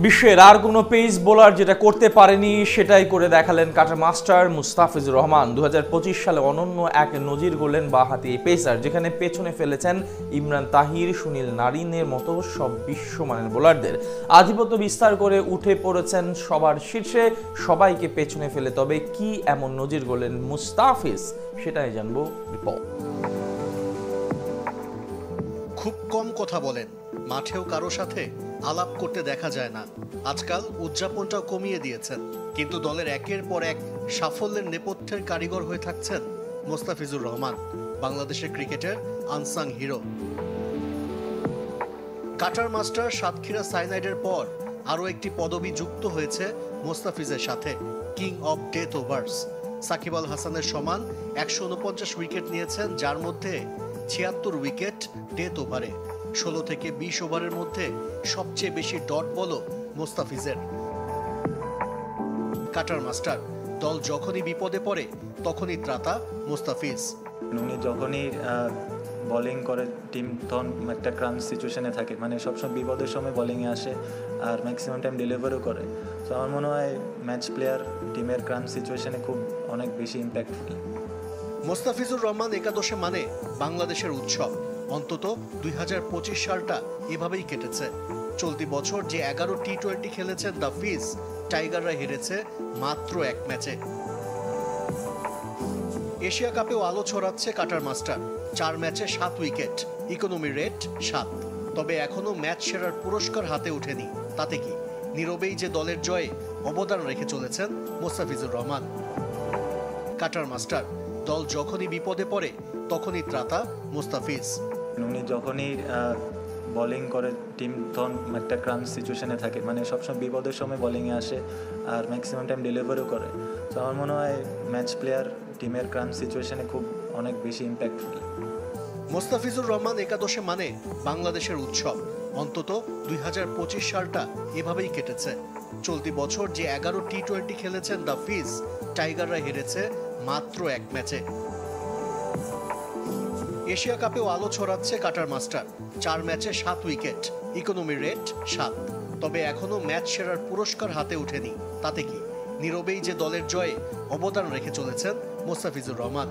বিশ্বের আর কোনো pace bowler যেটা করতে পারেনি সেটাই করে দেখালেন কাটার মাস্টার মুস্তাফিজুর রহমান। ২০২৫ সালে অনন্য এক নজির গড়লেন বাঁহাতি এই পেসার, যেখানে পেছনে ফেলেছেন ইমরান তাহির, সুনীল নারিনের মতো সব বিশ্বমানের বোলারদের। আধিপত্য বিস্তার করে উঠে পড়েছেন সবার শীর্ষে, সবাইকে পেছনে ফেলে। তবে কি এমন নজির গড়লেন মুস্তাফিজ, সেটাই জানবো রিপোর্ট। খুব কম কথা বলেন, মাঠেও কারো সাথে আলাপ করতে দেখা যায় না। আজকাল উদযাপনটাও কমিয়ে দিয়েছেন, কিন্তু দলের একের পর এক সাফল্যের নেপথ্যের কারিগর হয়ে থাকছেন মুস্তাফিজুর রহমান, বাংলাদেশের ক্রিকেটের unsung hero. Cutter master Satkhira সাইনাইডের পর আরও একটি পদবি যুক্ত হয়েছে মুস্তাফিজের সাথে, king of death overs. Shakib Al হাসানের সমান ১৪৯ উইকেট নিয়েছেন, যার মধ্যে ৭৬ উইকেট ডেথ ওভারে। ১৬ থেকে ২০ ওভারের মধ্যে সবচেয়ে বেশি ডট বলও মুস্তাফিজের। কাটার মাস্টার, দল যখনই বিপদে পড়ে তখনই ত্রাতা মুস্তাফিজ। উনি যখনই বোলিং করে টিম তখন একটা ক্রাঞ্চ সিচুয়েশনে থাকে, মানে সবসময় বিপদের সময় বোলিংয়ে আসে আর ম্যাক্সিমাম টাইম ডেলিভারও করে। তো আমার মনে হয় ম্যাচ প্লেয়ার টিমের ক্রাঞ্চ সিচুয়েশনে অনেক বেশি ইম্প্যাক্টফুল। মুস্তাফিজুর রহমান একাদশে মানে বাংলাদেশের উৎসব। অন্তত ২০২৫ সালটা এভাবেই কেটেছে। চলতি বছর যে ১১ টি-20 খেলেছেন দ্য ফিজ, টাইগাররা হেরেছে মাত্র এক ম্যাচে। এশিয়া কাপেও আলো ছড়াচ্ছে কাটার মাস্টার, ৪ ম্যাচে ৭ উইকেট, ইকোনমি রেট ৭। তবে এখনো ম্যাচ সেরার পুরস্কার হাতে ওঠেনি। তাতে কি, নীরবেই যে দলের জয়ে অবদান রেখে চলেছেন মুস্তাফিজুর রহমান। কাটার মাস্টার, দল যখনই বিপদে পড়ে তখনই ত্রাতা মুস্তাফিজ। উনি যখনই বোলিং করে টিম তখন একটা ক্রাঞ্চ সিচুয়েশনে থাকে, মানে সবসময় বিপদের সময় বোলিংয়ে আসে আর ম্যাক্সিমাম টাইম ডেলিভারও করে। তো আমার মনে হয় ম্যাচ প্লেয়ার টিমের ক্রাঞ্চ সিচুয়েশনে অনেক বেশি ইম্প্যাক্টফুল। মুস্তাফিজুর রহমান একাদশে মানে বাংলাদেশের উৎসব। অন্তত ২০২৫ সালটা এভাবেই কেটেছে। চলতি বছর যে ১১ টি-20 খেলেছেন দ্য ফিজ, টাইগাররা হেরেছে মাত্র এক ম্যাচে। এশিয়া কাপেও আলো ছড়াচ্ছে কাটার মাস্টার, ৪ ম্যাচে ৭ উইকেট, ইকোনমি রেট ৭। তবে এখনো ম্যাচ সেরার পুরস্কার হাতে ওঠেনি। তাতে কি, নীরবেই যে দলের জয়ে অবদান রেখে চলেছেন মুস্তাফিজুর রহমান।